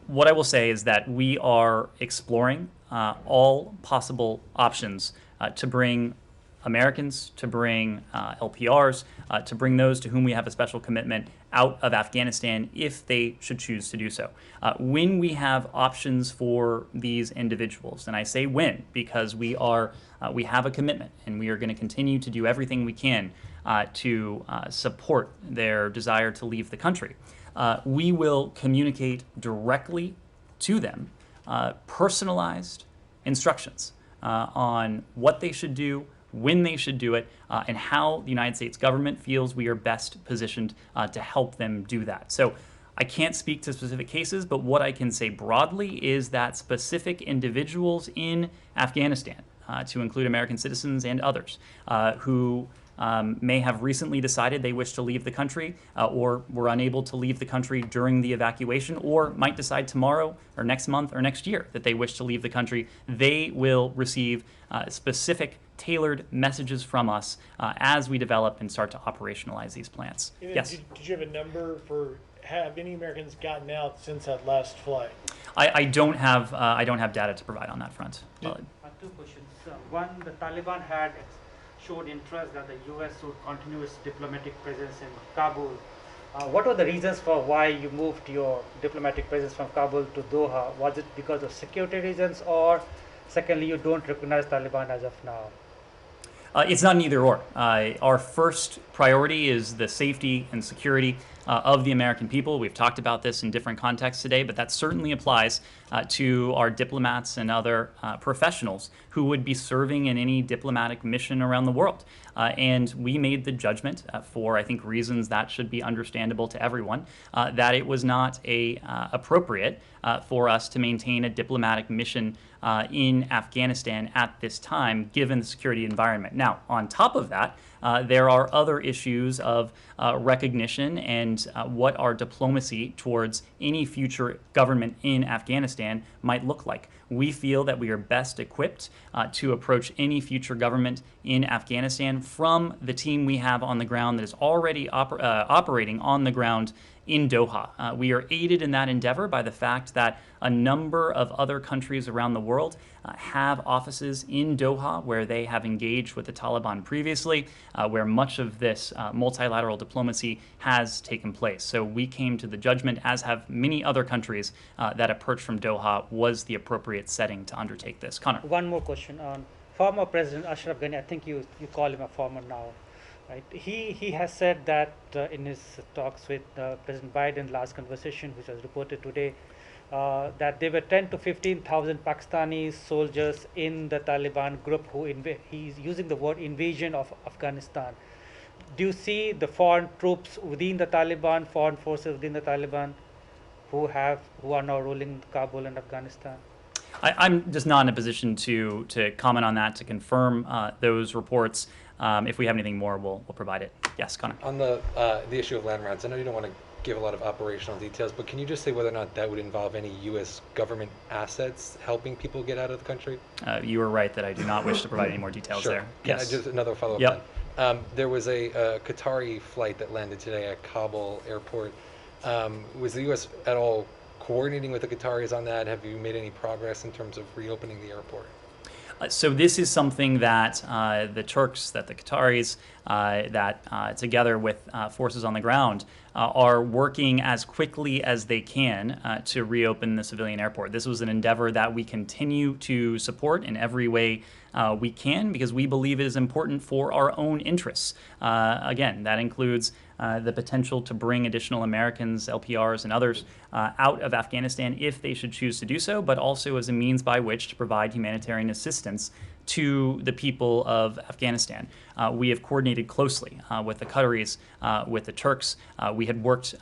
what I will say is that we are exploring all possible options to bring Americans, to bring LPRs, to bring those to whom we have a special commitment out of Afghanistan if they should choose to do so. When we have options for these individuals, and I say when because we have a commitment and we are going to continue to do everything we can to support their desire to leave the country. We will communicate directly to them personalized instructions on what they should do, when they should do it, and how the United States government feels we are best positioned to help them do that. So I can't speak to specific cases, but what I can say broadly is that specific individuals in Afghanistan, to include American citizens and others, who may have recently decided they wish to leave the country or were unable to leave the country during the evacuation, or might decide tomorrow or next month or next year that they wish to leave the country, they will receive specific tailored messages from us as we develop and start to operationalize these plans. Yes? Did you have a number for have any Americans gotten out since that last flight? I don't have data to provide on that front. Two questions. One, the Taliban had showed interest that the U.S. would continue its diplomatic presence in Kabul. What were the reasons for why you moved your diplomatic presence from Kabul to Doha? Was it because of security reasons, or secondly, you don't recognize Taliban as of now? It's not an either or. Our first priority is the safety and security of the American people. We've talked about this in different contexts today, but that certainly applies to our diplomats and other professionals who would be serving in any diplomatic mission around the world. And we made the judgment for, I think, reasons that should be understandable to everyone, that it was not appropriate for us to maintain a diplomatic mission in Afghanistan at this time, given the security environment. Now, on top of that, there are other issues of recognition and what our diplomacy towards any future government in Afghanistan might look like. We feel that we are best equipped to approach any future government in Afghanistan from the team we have on the ground that is already operating on the ground in Doha. We are aided in that endeavor by the fact that a number of other countries around the world have offices in Doha where they have engaged with the Taliban previously, where much of this multilateral diplomacy has taken place. So we came to the judgment, as have many other countries, that approach from Doha was the appropriate setting to undertake this. Connor. One more question on former President Ashraf Ghani. I think you call him a former now. Right. He has said that in his talks with President Biden, last conversation, which was reported today, that there were 10 to 15,000 Pakistani soldiers in the Taliban group who he's using the word invasion of Afghanistan. Do you see the foreign troops within the Taliban, foreign forces within the Taliban, who are now ruling Kabul and Afghanistan? I'm just not in a position to comment on that, to confirm those reports. If we have anything more, we'll provide it. Yes, Connor. On the issue of land routes, I know you don't want to give a lot of operational details, but can you just say whether or not that would involve any U.S. government assets helping people get out of the country? You were right that I do not wish to provide any more details sure. there. Yes. Just another follow-up. Yep. Then. There was a Qatari flight that landed today at Kabul airport. Was the U.S. at all coordinating with the Qataris on that? Have you made any progress in terms of reopening the airport? So this is something that the Turks, that the Qataris, together with forces on the ground, are working as quickly as they can to reopen the civilian airport. This was an endeavor that we continue to support in every way we can, because we believe it is important for our own interests. Again, that includes the potential to bring additional Americans, LPRs, and others out of Afghanistan if they should choose to do so, but also as a means by which to provide humanitarian assistance to the people of Afghanistan. We have coordinated closely with the Qataris, with the Turks. We had worked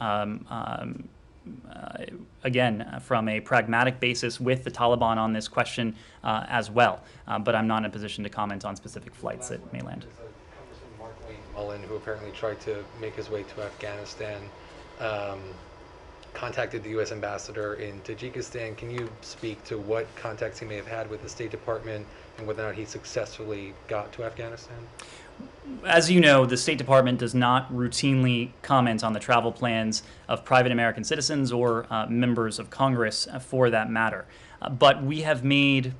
again, from a pragmatic basis with the Taliban on this question as well. But I'm not in a position to comment on specific flights that may land. Congressman Mark Wayne Mullen, who apparently tried to make his way to Afghanistan, contacted the U.S. ambassador in Tajikistan. Can you speak to what contacts he may have had with the State Department and whether or not he successfully got to Afghanistan? As you know, the State Department does not routinely comment on the travel plans of private American citizens or members of Congress for that matter. But we have made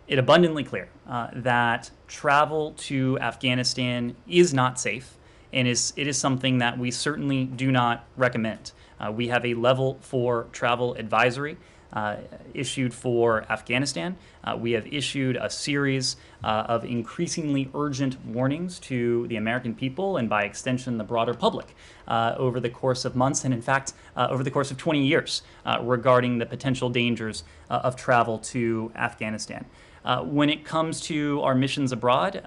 it abundantly clear that travel to Afghanistan is not safe, and it is something that we certainly do not recommend. We have a level 4 travel advisory issued for Afghanistan. We have issued a series of increasingly urgent warnings to the American people and by extension the broader public over the course of months and in fact over the course of 20 years regarding the potential dangers of travel to Afghanistan. When it comes to our missions abroad,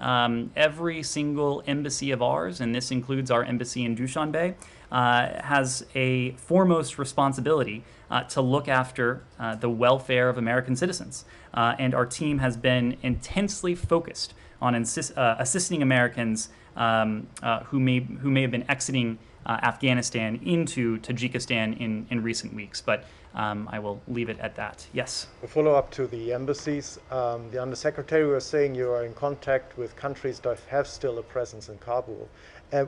every single embassy of ours, and this includes our embassy in Dushanbe, has a foremost responsibility to look after the welfare of American citizens. And our team has been intensely focused on assisting Americans who may have been exiting Afghanistan into Tajikistan in recent weeks. But I will leave it at that. Yes? A follow-up to the embassies. The Undersecretary was saying you are in contact with countries that have still a presence in Kabul.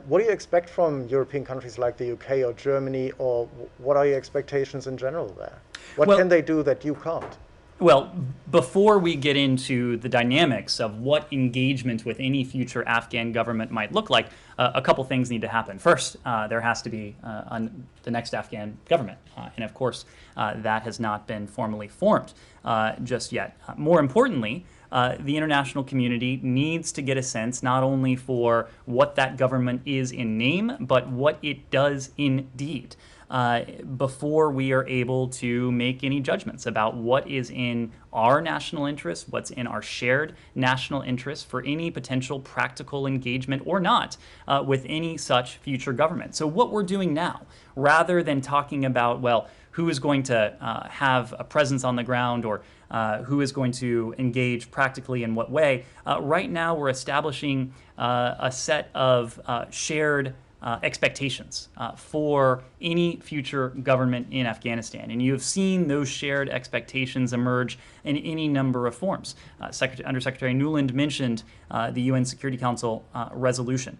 What do you expect from European countries like the UK or Germany, or what are your expectations in general there? What can they do that you can't? Well, before we get into the dynamics of what engagement with any future Afghan government might look like, a couple things need to happen. First, there has to be the next Afghan government. And of course, that has not been formally formed just yet. More importantly, the international community needs to get a sense not only for what that government is in name, but what it does in deed. Before we are able to make any judgments about what is in our national interest, what's in our shared national interest for any potential practical engagement or not with any such future government. So what we're doing now, rather than talking about, well, who is going to have a presence on the ground or who is going to engage practically in what way, right now we're establishing a set of shared expectations for any future government in Afghanistan. And you have seen those shared expectations emerge in any number of forms. Undersecretary Nuland mentioned the UN Security Council resolution.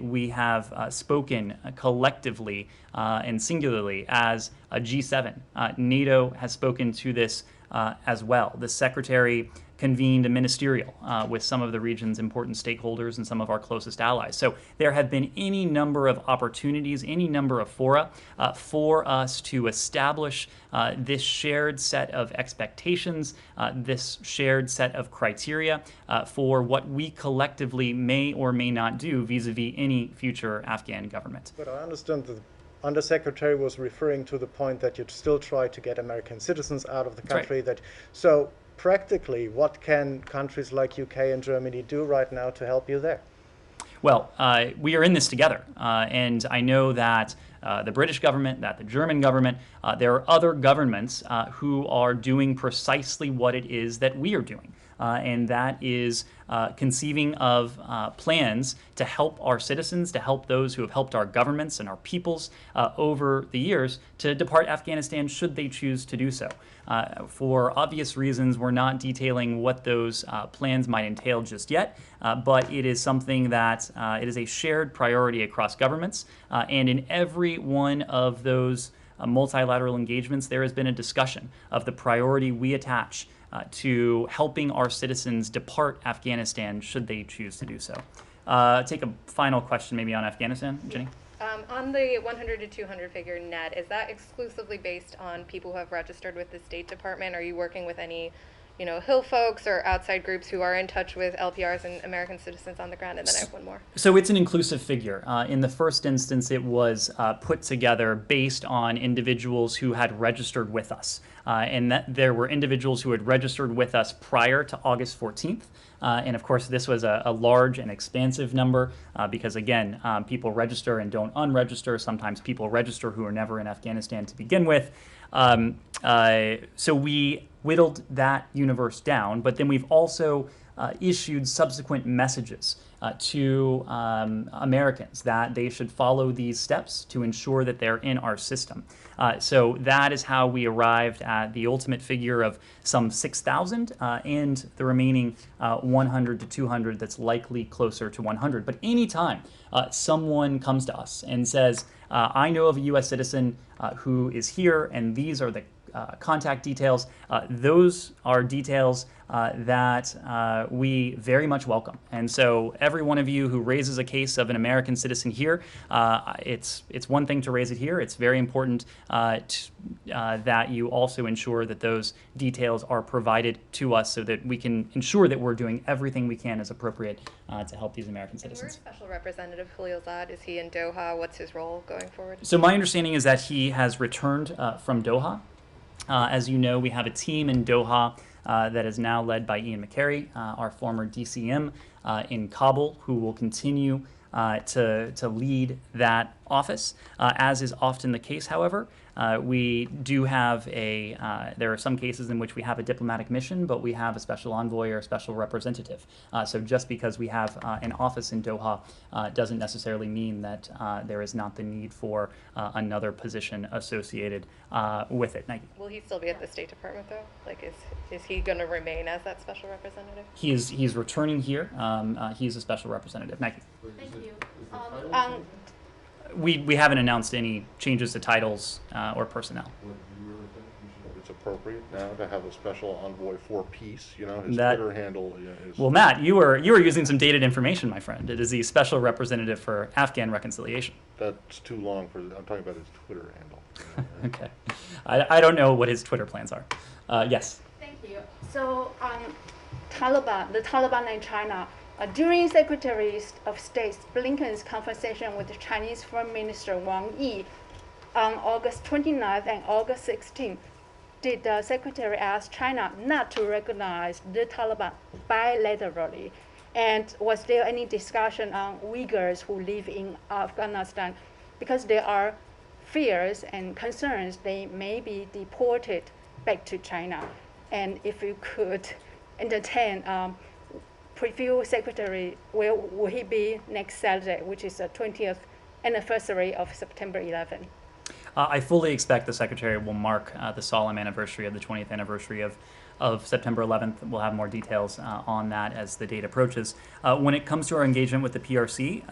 We have spoken collectively and singularly as a G7. NATO has spoken to this as well. The Secretary convened a ministerial with some of the region's important stakeholders and some of our closest allies. So there have been any number of opportunities, any number of fora for us to establish this shared set of expectations, this shared set of criteria for what we collectively may or may not do vis-a-vis any future Afghan government. But I understand that the Undersecretary was referring to the point that you'd still try to get American citizens out of the country. Right. So practically, what can countries like UK and Germany do right now to help you there? Well, we are in this together, and I know that the British government, that the German government, there are other governments who are doing precisely what it is that we are doing. And that is conceiving of plans to help our citizens, to help those who have helped our governments and our peoples over the years to depart Afghanistan should they choose to do so. For obvious reasons, we're not detailing what those plans might entail just yet, but it is something that it is a shared priority across governments, and in every one of those multilateral engagements, there has been a discussion of the priority we attach to helping our citizens depart Afghanistan should they choose to do so. Take a final question maybe on Afghanistan, Jenny? On the 100 to 200 figure net, is that exclusively based on people who have registered with the State Department? Are you working with any, Hill folks or outside groups who are in touch with LPRs and American citizens on the ground? And then I have one more. So it's an inclusive figure. In the first instance, it was put together based on individuals who had registered with us. And that there were individuals who had registered with us prior to August 14th. And of course, this was a large and expansive number because, again, people register and don't unregister. Sometimes people register who are never in Afghanistan to begin with. So we whittled that universe down, but then we've also issued subsequent messages to Americans that they should follow these steps to ensure that they're in our system. So that is how we arrived at the ultimate figure of some 6,000 and the remaining 100 to 200 that's likely closer to 100. But anytime someone comes to us and says, I know of a U.S. citizen who is here and these are the contact details, those are details that we very much welcome. And so every one of you who raises a case of an American citizen here, it's one thing to raise it here. It's very important that you also ensure that those details are provided to us so that we can ensure that we're doing everything we can as appropriate to help these American citizens. Where's Special Representative Khalilzad? Is he in Doha? What's his role going forward? So my understanding is that he has returned from Doha. As you know, we have a team in Doha that is now led by Ian McCary, our former DCM in Kabul, who will continue to lead that office. As is often the case, however, we do have there are some cases in which we have a diplomatic mission, but we have a special envoy or a special representative. So just because we have an office in Doha doesn't necessarily mean that there is not the need for another position associated with it. Nike. Will he still be at the State Department though? Like, is he going to remain as that special representative? He's returning here. He's a special representative. Nike. Thank you. We haven't announced any changes to titles or personnel. It's appropriate now to have a special envoy for peace. You know, his That- Twitter handle is. Well, Matt, you were using some dated information, my friend. It is the special representative for Afghan reconciliation. That's too long for. I'm talking about his Twitter handle. Okay, I don't know what his Twitter plans are. Yes. Thank you. So, the Taliban in China, during Secretary of State Blinken's conversation with the Chinese Foreign Minister Wang Yi on August 29th and August 16th, did the Secretary ask China not to recognize the Taliban bilaterally? And was there any discussion on Uyghurs who live in Afghanistan? Because there are fears and concerns they may be deported back to China. And if you could entertain preview secretary, where will he be next Saturday, which is the 20th anniversary of September 11? I fully expect the Secretary will mark the solemn anniversary of the 20th anniversary of September 11th. We'll have more details on that as the date approaches. When it comes to our engagement with the PRC,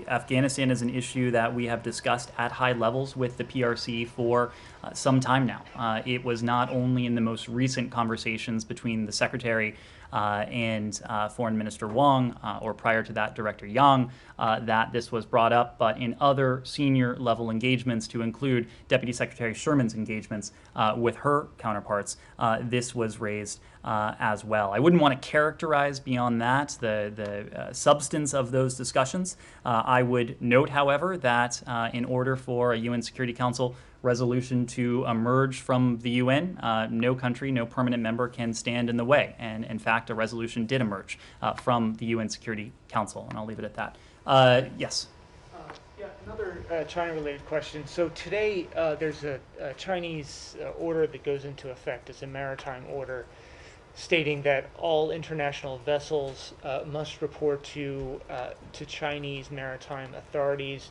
Afghanistan is an issue that we have discussed at high levels with the PRC for some time now. It was not only in the most recent conversations between the Secretary and Foreign Minister Wang, or prior to that, Director Yang, that this was brought up, but in other senior level engagements, to include Deputy Secretary Sherman's engagements with her counterparts, this was raised as well. I wouldn't want to characterize beyond that the substance of those discussions. I would note, however, that in order for a UN Security Council resolution to emerge from the UN, no country, no permanent member can stand in the way. And in fact, a resolution did emerge from the UN Security Council, and I'll leave it at that. Yes. Yeah, another China-related question. So today, there's a Chinese order that goes into effect. It's a maritime order stating that all international vessels must report to Chinese maritime authorities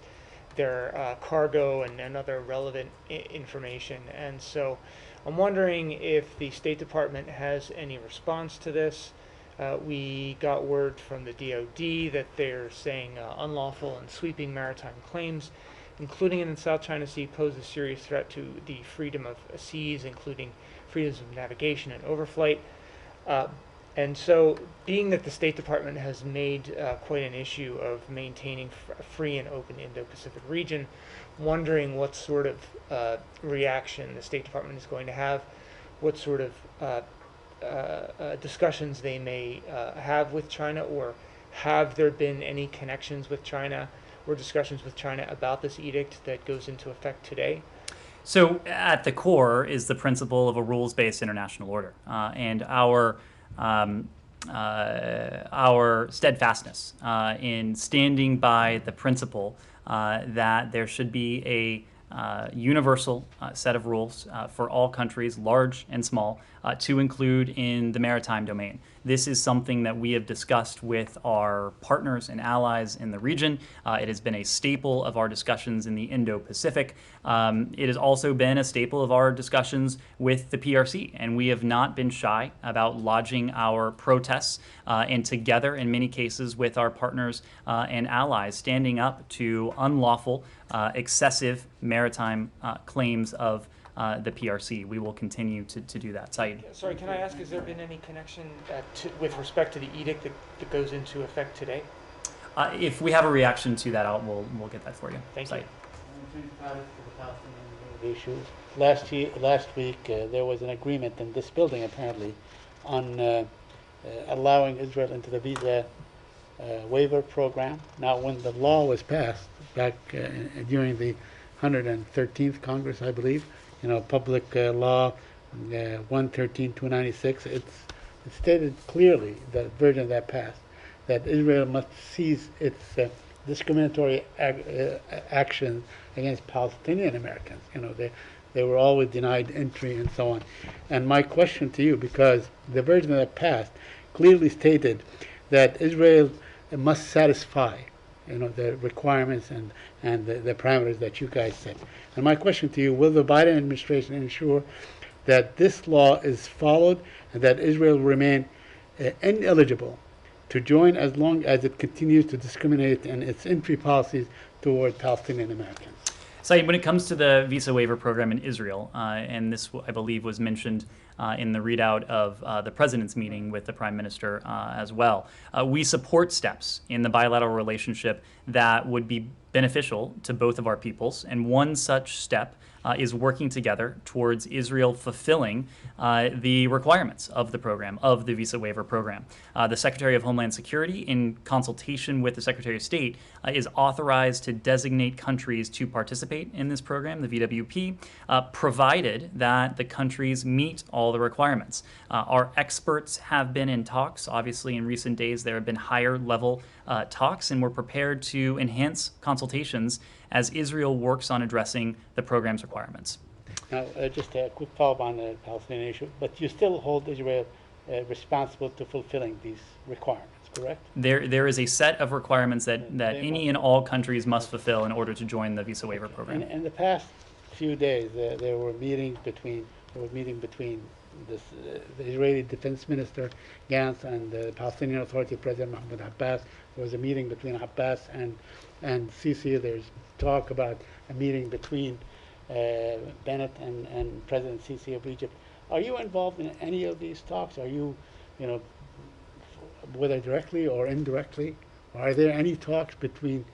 their cargo and other relevant information. And so I'm wondering if the State Department has any response to this. We got word from the DoD that they're saying unlawful and sweeping maritime claims, including in the South China Sea, pose a serious threat to the freedom of seas, including freedoms of navigation and overflight. And so, being that the State Department has made quite an issue of maintaining a free and open Indo-Pacific region, wondering what sort of reaction the State Department is going to have, what sort of discussions they may have with China, or have there been any connections with China or discussions with China about this edict that goes into effect today? So at the core is the principle of a rules-based international order, and our steadfastness in standing by the principle that there should be a universal set of rules for all countries, large and small, to include in the maritime domain. This is something that we have discussed with our partners and allies in the region. It has been a staple of our discussions in the Indo-Pacific. It has also been a staple of our discussions with the PRC, and we have not been shy about lodging our protests and together, in many cases, with our partners and allies, standing up to unlawful, excessive maritime claims of the PRC. We will continue to do that. Saeed. Sorry, can I ask, has there been any connection with respect to the edict that goes into effect today? If we have a reaction to that, we'll get that for you. Thank Saeed. you. Issue. Last week, there was an agreement in this building, apparently, on allowing Israel into the visa waiver program. Now, when the law was passed back during the 113th Congress, I believe, public law 113/296, it stated clearly, the version that passed, that Israel must cease its discriminatory action against Palestinian Americans. They were always denied entry and so on. And my question to you, because the version that passed clearly stated that Israel must satisfy the requirements and the parameters that you guys set. And my question to you, will the Biden administration ensure that this law is followed and that Israel will remain ineligible to join as long as it continues to discriminate in its entry policies toward Palestinian Americans? Saeed, when it comes to the visa waiver program in Israel, and this, I believe, was mentioned in the readout of the president's meeting with the prime minister as well, we support steps in the bilateral relationship that would be beneficial to both of our peoples. And one such step is working together towards Israel fulfilling the requirements of the program, of the visa waiver program. The Secretary of Homeland Security, in consultation with the Secretary of State, is authorized to designate countries to participate in this program, the VWP, provided that the countries meet all the requirements. Our experts have been in talks. Obviously, in recent days, there have been higher level talks, and we're prepared to enhance consultations as Israel works on addressing the program's requirements. Now, just a quick follow-up on the Palestinian issue, but you still hold Israel responsible to fulfilling these requirements, correct? There is a set of requirements that any and all countries must fulfill in order to join the visa waiver program. In the past few days, there were meetings between the Israeli Defense Minister Gantz and the Palestinian Authority President Mahmoud Abbas. There was a meeting between Abbas and Sisi. There's talk about a meeting between Bennett and President Sisi of Egypt. Are you involved in any of these talks? Are you, whether directly or indirectly, are there any talks between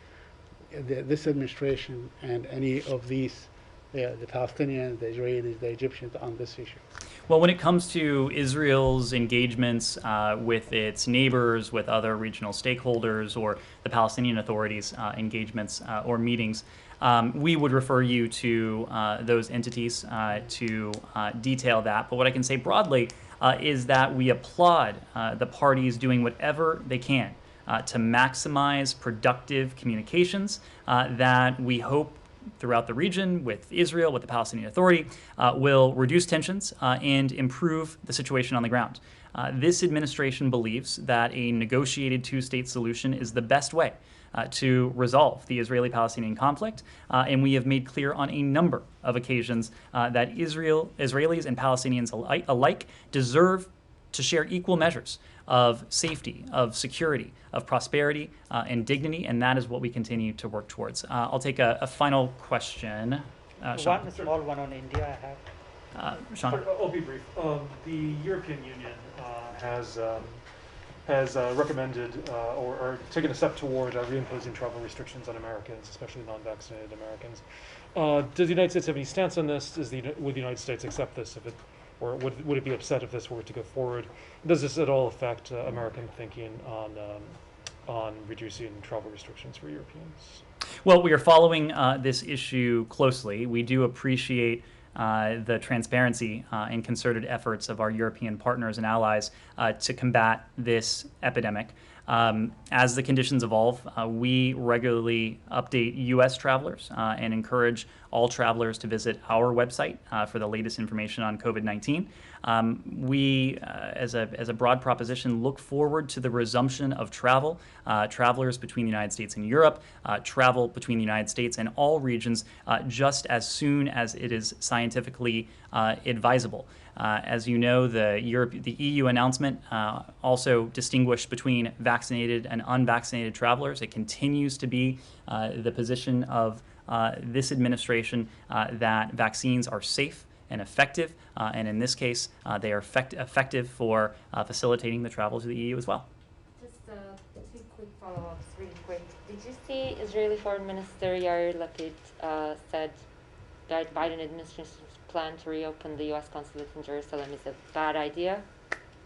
this administration and any of these, the Palestinians, the Israelis, the Egyptians on this issue? Well, when it comes to Israel's engagements with its neighbors, with other regional stakeholders, or the Palestinian Authority's engagements or meetings, we would refer you to those entities to detail that. But what I can say broadly is that we applaud the parties doing whatever they can to maximize productive communications that we hope throughout the region with Israel, with the Palestinian Authority, will reduce tensions and improve the situation on the ground. This administration believes that a negotiated two-state solution is the best way to resolve the Israeli-Palestinian conflict, and we have made clear on a number of occasions that Israelis and Palestinians alike deserve to share equal measures of safety, of security, of prosperity, and dignity, and that is what we continue to work towards. I'll take a final question. Sean. One small one on India I have. Sean. I'll be brief. The European Union has recommended or taken a step toward reimposing travel restrictions on Americans, especially non-vaccinated Americans. Does the United States have any stance on this? Would the United States accept this or would it be upset if this were to go forward? Does this at all affect American thinking on reducing travel restrictions for Europeans? Well, we are following this issue closely. We do appreciate the transparency and concerted efforts of our European partners and allies to combat this epidemic. As the conditions evolve, we regularly update U.S. travelers and encourage all travelers to visit our website for the latest information on COVID-19. We, as a broad proposition, look forward to the resumption of travel, travelers between the United States and Europe, travel between the United States and all regions, just as soon as it is scientifically advisable. As you know, the EU announcement also distinguished between vaccinated and unvaccinated travelers. It continues to be the position of this administration that vaccines are safe and effective, and in this case, they are effective for facilitating the travel to the EU as well. Just two quick follow-ups, really quick. Did you see Israeli Foreign Minister Yair Lapid said that Biden administration's plan to reopen the U.S. consulate in Jerusalem is a bad idea?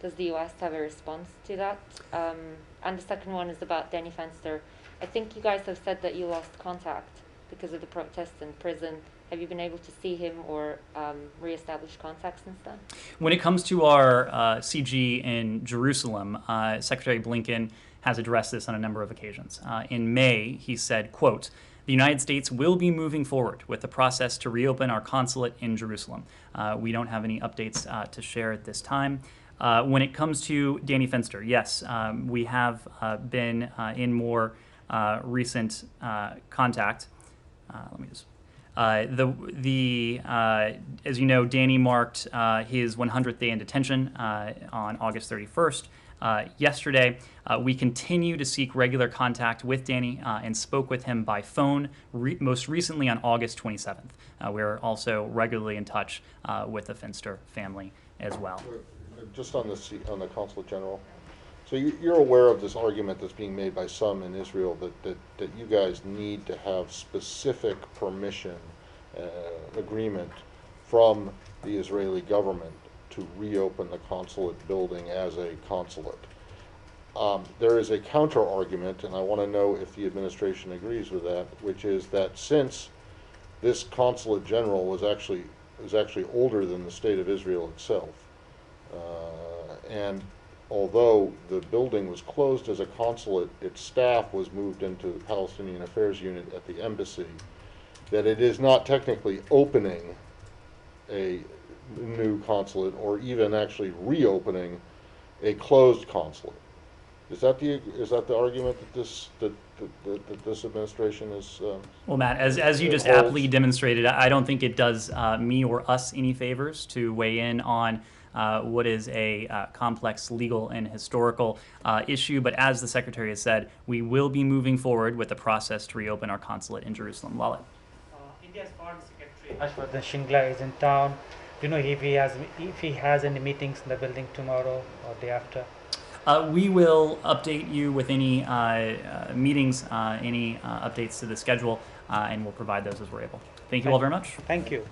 Does the U.S. have a response to that? And the second one is about Danny Fenster. I think you guys have said that you lost contact because of the protests in prison. Have you been able to see him or reestablish contact since then? When it comes to our CG in Jerusalem, Secretary Blinken has addressed this on a number of occasions. In May, he said, quote, "The United States will be moving forward with the process to reopen our consulate in Jerusalem." We don't have any updates to share at this time. When it comes to Danny Fenster, yes, we have been in more recent contact. Let me just. As you know, Danny marked his 100th day in detention on August 31st. Yesterday, we continue to seek regular contact with Danny and spoke with him by phone, most recently on August 27th. We're also regularly in touch with the Fenster family as well. Just on the consulate general. So you're aware of this argument that's being made by some in Israel that you guys need to have specific permission, agreement from the Israeli government to reopen the consulate building as a consulate. There is a counter argument, and I want to know if the administration agrees with that, which is that since this consulate general was actually older than the state of Israel itself, and although the building was closed as a consulate, its staff was moved into the Palestinian Affairs Unit at the embassy, that it is not technically opening a new consulate or even actually reopening a closed consulate. Is that the argument that this administration is? Well, Matt, as you just aptly demonstrated, I don't think it does me or us any favors to weigh in on what is a complex legal and historical issue. But as the Secretary has said, we will be moving forward with the process to reopen our consulate in Jerusalem. Lalit. India's Foreign Secretary Ashwardhan Shringla is in town. Do you know if he has any meetings in the building tomorrow or day after? We will update you with any meetings, any updates to the schedule, and we'll provide those as we're able. Thank you all very much. Thank you.